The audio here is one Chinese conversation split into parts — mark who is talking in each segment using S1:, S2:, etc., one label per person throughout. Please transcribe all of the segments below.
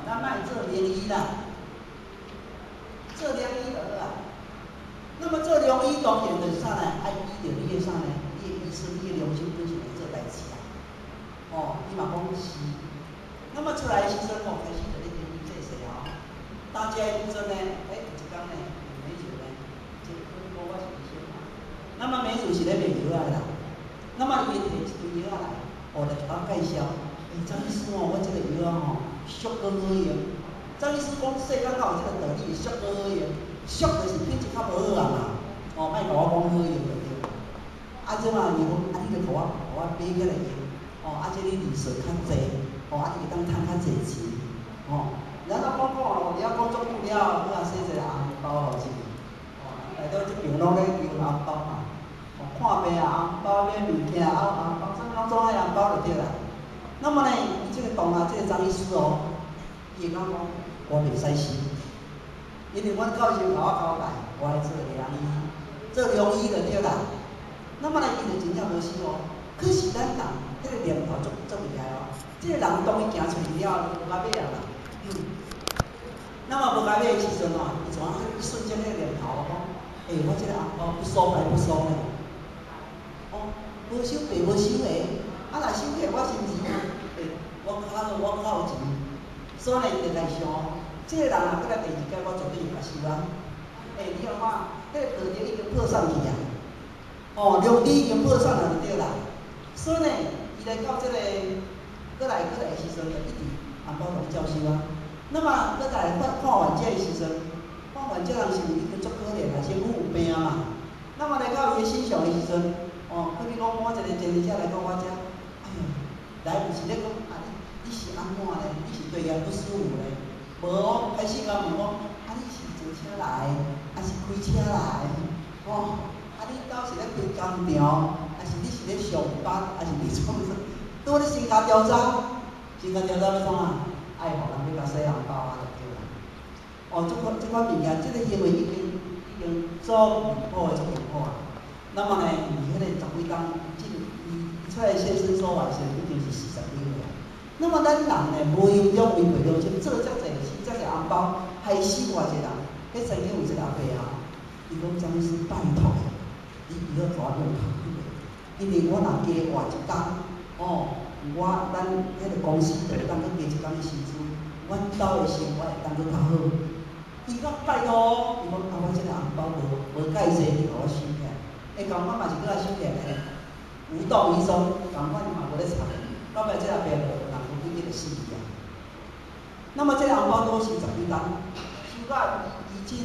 S1: 咱卖做名医啦，做良医就好啊。那么做良医当然就是啥呢？爱医着你个啥呢？你个医生，你个良心本身来做代志啊。哦，伊嘛讲是。那么出来的时阵哦，开始就咧研究这些哦。大家的时阵呢，有一天呢，梅主呢，这我是医生嘛。那么梅主是咧卖药仔啦。那么伊摕一堆药仔来，就甲我介绍。张医师哦，我这个药仔吼，俗好好用。张医师讲，世间哪有这个道理，俗好好用？俗就是品质较无好啊嘛。哦，莫甲我讲好用就对。即嘛伊讲，你著互我买起来用。这你利润较济，你会当趁较济钱。然后我讲了，了讲足久了，我也洗一个红包互伊。内底即边拢咧丢红包嘛。看病啊，红包买物件啊，红包，啥物拢总爱红包就对啦。那么呢，伊这个当啊，这个张医师哦，伊会讲我袂使收，因为阮教授甲我交代，我爱做良医，做良医就对啦。那么呢，伊就真正无收哦。可是咱人迄个念头足厉害哦。这个人当伊行出去了，无甲买啊啦。那么无甲买的时阵哦，伊怎啊一瞬间迄个念头讲，我这个红包不收白不收呢？无收白无收诶，若收起我是毋是？我较有钱，所以呢，伊就来想，这个人若过来第二届，我绝对会甲收啊。你看看，迄个道德已经破上去啊。良知已经破上了就对啦。所以呢，伊来到这个过来的时阵，就一直红包拢照收啊。那么再来看完这的时阵，看完这人是毋是已经足可怜啊？身躯有病啊嘛。那么来到伊个身上的时阵，比如讲我一个前日者来到我遮，来毋是咧讲你是安怎呢？你是对眼不舒服呢？无，开始甲问讲，你是坐车来，还是开车来？你倒是咧开工厂，还是你是咧上班，还是你创啥？拄咧身家调查，身家调查要创啊？爱互人要甲洗红包啊，就对啦。这款物件，这个行为已经做唔好诶，做唔好啊。那么呢，伊迄个10几工，伊出来现身说法时，已经是40几岁啊。那么咱人呢，无有种违背良心，做遮济收遮济红包，害死偌济人。迄曾经有一个阿伯啊，伊讲张医师拜托。你以后大用头去，因为我若加活一工，咱迄个公司就会当去加一工的薪资，阮兜的生活会当去较好。伊讲拜托，伊讲我这个红包无介济，你甲我收起来。共款嘛是搁来收起来咧，无动于衷，共款嘛无咧插。到尾这阿伯无人有规日就死去啊。那么这个红包多是10几工，收到伊最20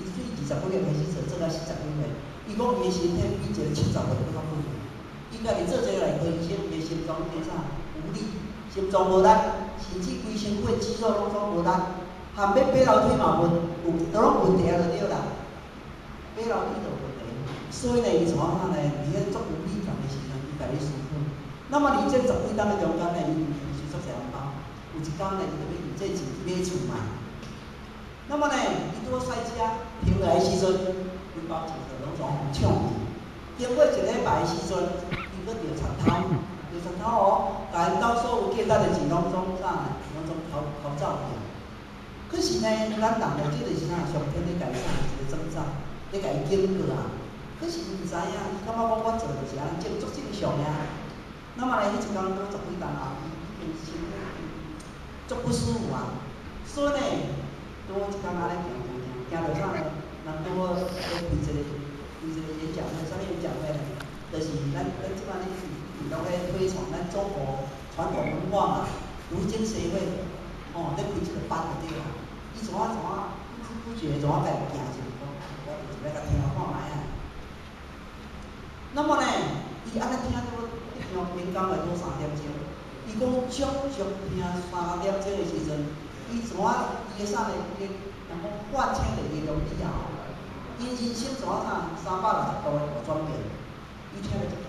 S1: 几月开始做到40几岁。伊讲伊个身体比一个70岁搁较好，伊家己做这个内科医生，伊个心脏变啥无力，心脏无力，甚至规身躯的肌肉拢总无力，含要爬楼梯嘛都拢问题啊，就对啦。爬楼梯就有问题，所以呢，伊怎啊呢？伊迄足无力感的时阵，伊家己舒服。那么伫这10几工的中间呢，伊收足侪红包，有一工呢，伊就要用这钱买厝买。那么呢，伊拄好赛车停来的时阵，规包钱就拢全互抢去。经过1礼拜的时阵，伊搁着贼偷，甲因兜所有价值的钱拢总啥呢？拢总偷走去。可是呢，咱人呢，这就是啥？上天咧家己啥一个征兆，咧家己警告啊。可是伊毋知影，伊感觉讲我做就是安尼，种足正常尔。那么呢，迄一工拄10几工啊，伊身体足不舒服啊。所以呢，拄好一工安尼行着啥呢？人拄好咧开一个演讲会，啥物演讲会呢？就是咱即摆咧拢咧推崇咱中国传统文化嘛，儒家社会，咧开一个班就对啦。伊怎啊不知不觉怎啊家己行进讲，我就是要甲听看卖啊。那么呢，伊安尼听到一场演讲会多3点钟，伊讲足听3点钟的时阵，伊怎啊伊个啥呢？伊个人讲换千的力量以后，因人生怎啊360度的大转变，伊听了足久。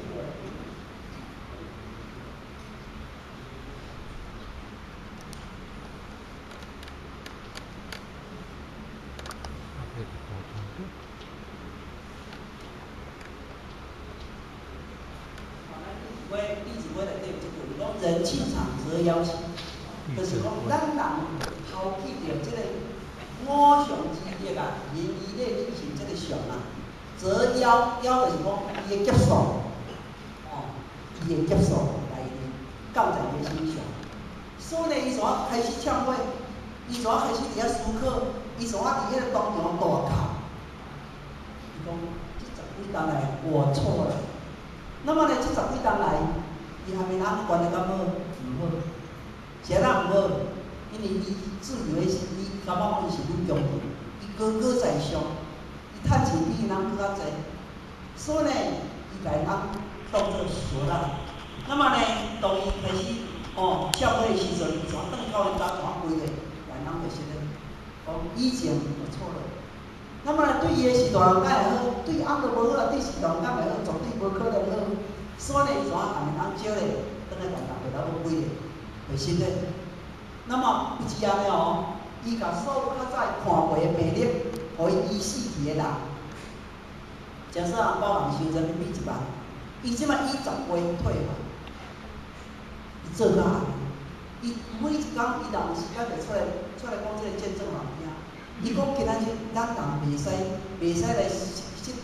S1: 弟子规内底有一句，讲人气场则妖气。可就是讲咱人抛弃掉即个五常之德啊，严以礼履行即个常啊，则妖就是讲伊的劫数，伊的劫数来降在伊的身上。所以呢，伊怎啊开始忏悔？伊怎啊开始伫遐思考？伊怎啊伫迄个当场大哭？伊讲：这十几年来我错了。那么呢，这十几年来，伊还没人管得咁好，唔好，谁人唔好？因为伊自以为是伊感觉讲伊是女强人，伊高高在上，伊趁钱比人更较济，所以呢，伊家人当作傻人。那么呢，当伊开始忏悔的时阵，伊怎转到因家怎跪咧，家人就说咧，讲以前我错了。那么呢，对伊的时代人敢会好，对翁就无好，对时代人敢会好，绝对无可能好。所以呢，伊怎下面人招咧，等下家人陪到要跪咧，会信咧。那么不止安尼伊甲所有较早看过的病历，互伊医死去的人，假设人帮人收人民币1万，伊即摆以10倍退还，伊做到安尼。伊每一工伊人时间就出来讲即个见证人听。伊讲今仔日咱人袂使来失德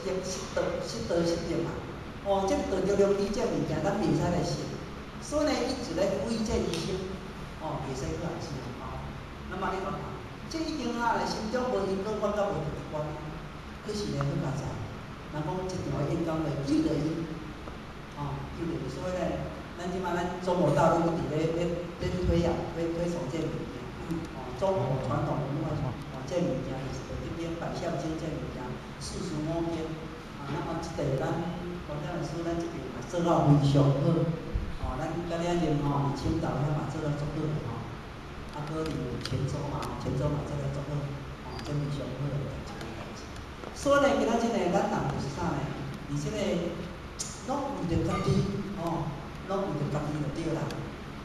S1: 啊！即道德良知这物件，咱袂使来信。所以呢，伊就来规这医生，袂使去来信那么你讲，这已经心中无因果，我甲无有关。可是呢，你较知，人讲一场的演讲来救着伊，救着伊。所以呢，咱即摆咱中国大陆伫咧推崇这物件，中国传统文化这物件就是伫这边百孝经这物件，四书五经那么即个咱广大老师咱这边嘛做到非常好，咱今仔日青岛遐嘛做到足好搁伫泉州嘛做到足好，真非常好的一件代志。所以呢，今仔日呢，咱人就是啥呢？而且呢，拢为着家己，拢为着家己就对啦。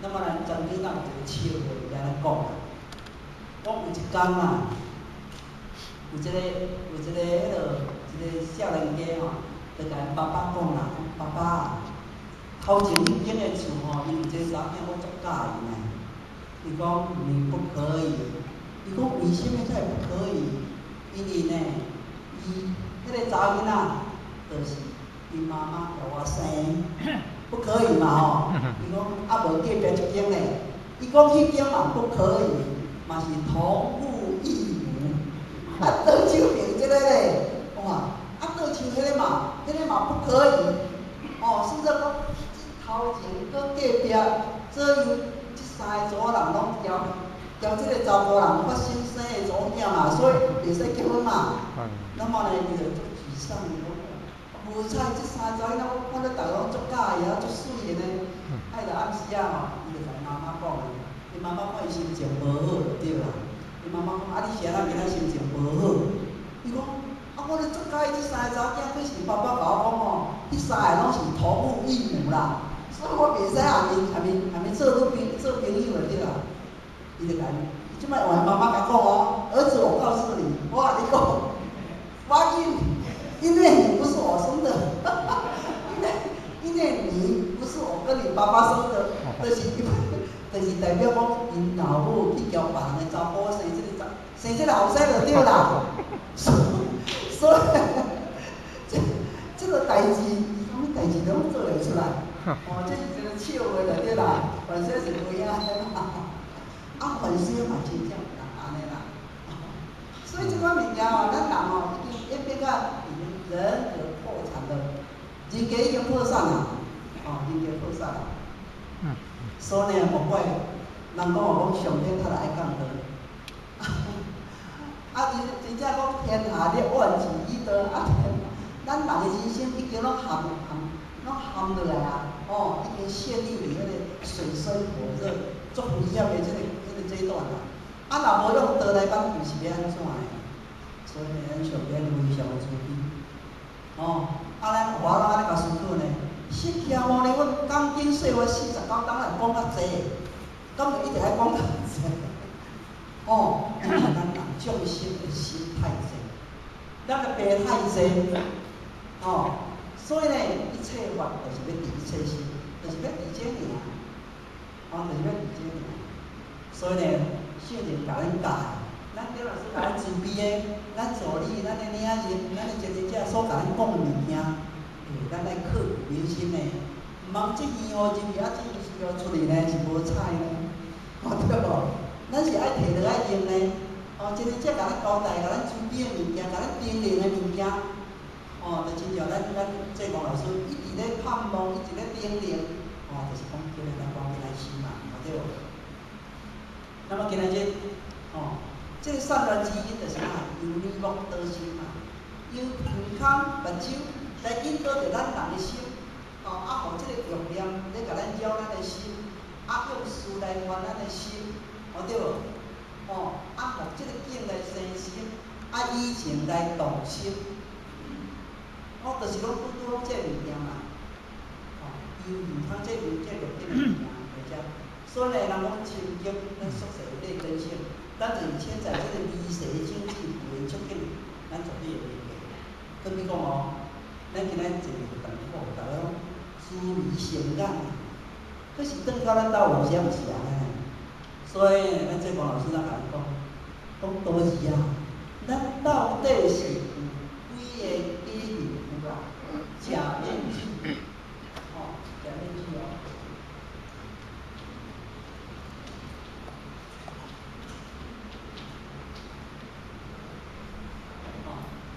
S1: 那么咱前几日有一个笑话，安尼讲啦，讲有一天有一个少年家就甲因爸爸讲啦，爸爸，头前迄间的厝因为这查囝我足喜欢呢。伊讲你不可以，伊讲为什么才不可以？因为呢，伊迄个查囡仔就是因妈妈给我生，不可以嘛伊讲无隔壁一间呢，伊讲迄间嘛不可以，嘛是同父异母，倒手评这个咧，哇，倒手迄个嘛不可以，甚至讲头前搁隔壁左右。3个组人拢交这个查甫人发生生的组囝嘛，所以袂使结婚嘛。那么呢，伊就足沮丧，伊讲，无彩这3个查囡仔，我看到大家拢足喜欢足水的呢。就暗时伊就甲妈妈讲咧，伊妈妈看伊心情无好就对啦。伊妈妈讲，你是安怎今仔心情无好？伊讲，我咧足喜欢这3个查囝，可是爸爸甲我讲迄3个拢是同父异母啦。所以我袂使下面做朋友的对啦。伊就讲，伊即摆话妈妈甲讲儿子，我告诉你，我甲你讲，因为你不是我生的，因为你不是我跟你爸爸生的，就是代表讲因老母去交别人的查甫生这个后生就对啦。所以这个代志，什么代志拢做得出来。这是一个笑话就对啦，反正是不一样的嘛。反正嘛，真正有人安尼啦。所以这款物件咱人已经演变到已经人格破产了，人格已经破产了，人格破产了。所以呢，莫怪人讲上天他来讲的。真正讲天下列万事以德咱人的人生已经拢陷落来已经陷入伫迄个水深火热、足危险的这个阶段啦。若无用道来帮，就是要安怎的？所以咱上天非常的注意。咱活人安尼甲思考呢，释迦牟尼阮讲经说话49当然讲较济，敢就一直爱讲较济？因为咱人众生的心太济，咱的病太济，所以呢，一切法就是要治一切心，就是要治这尔，就是要治这尔。所以呢，圣人甲咱教，咱刘老师甲咱准备的，咱助理，咱的领人，咱的经营者所甲咱讲的物件，咱来刻骨铭心的。毋通即耳哦入去，即耳需要出去呢是无彩呢，对无？咱是爱摕落来用呢。经营者甲咱交代，甲咱准备的物件，甲咱叮咛的物件，就亲像咱济公老师一直咧盼望，一直咧叮咛，就是讲叫咱赶紧来心嘛，对无？那么今日这个善良之因就是啥？由耳目得心嘛，由鼻孔、目睭来引导着咱人的心，互这个欲念咧甲咱扰咱的心，用事来烦咱的心，对无？互这个境来生心，以情来动心，就是讲拄拄这物件嘛，由唔通这有这六点物件，或者，所以呢，人讲清净，咱宿舍有劣根性，咱就是牵在这个微细的经济语言出境，咱绝对会袂过。可比讲咱今仔坐就同好，大家讲思维成感，可是转到咱兜有时毋是安尼。所以咱这王老师咱甲伊讲多字啊，咱到底是有几个基因有无？假面具，假面具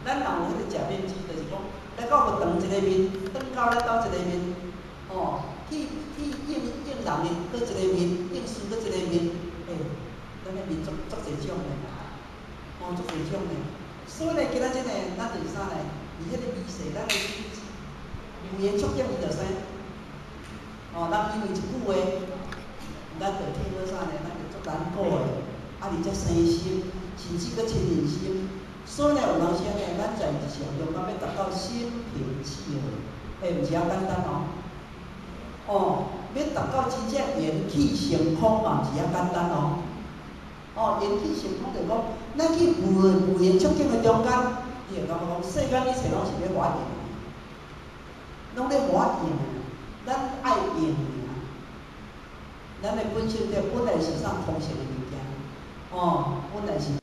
S1: 咱若有迄个假面具，就是讲，咱到有长一个面，转到咱兜一个面，去应人的，搁一个面，应事搁一个面，咱的面足侪种的，足侪种的。所以呢，今仔日呢，咱就是啥呢？伫迄个微细，咱的语言触点伊就生，人因为一句话，咱就听到啥呢？咱就足难过的，而且生心，甚至搁亲人心。所以呢，有当时呢，咱在日常中间要达到心平气和，毋是遐简单要达到真正元气升空嘛，毋是遐简单元气升空就讲，咱去语言触境的中间，伊会感觉讲，世间一切拢是咧我用，拢咧我用，咱爱用咱的本性本来是啥丰盛的物件，本来是。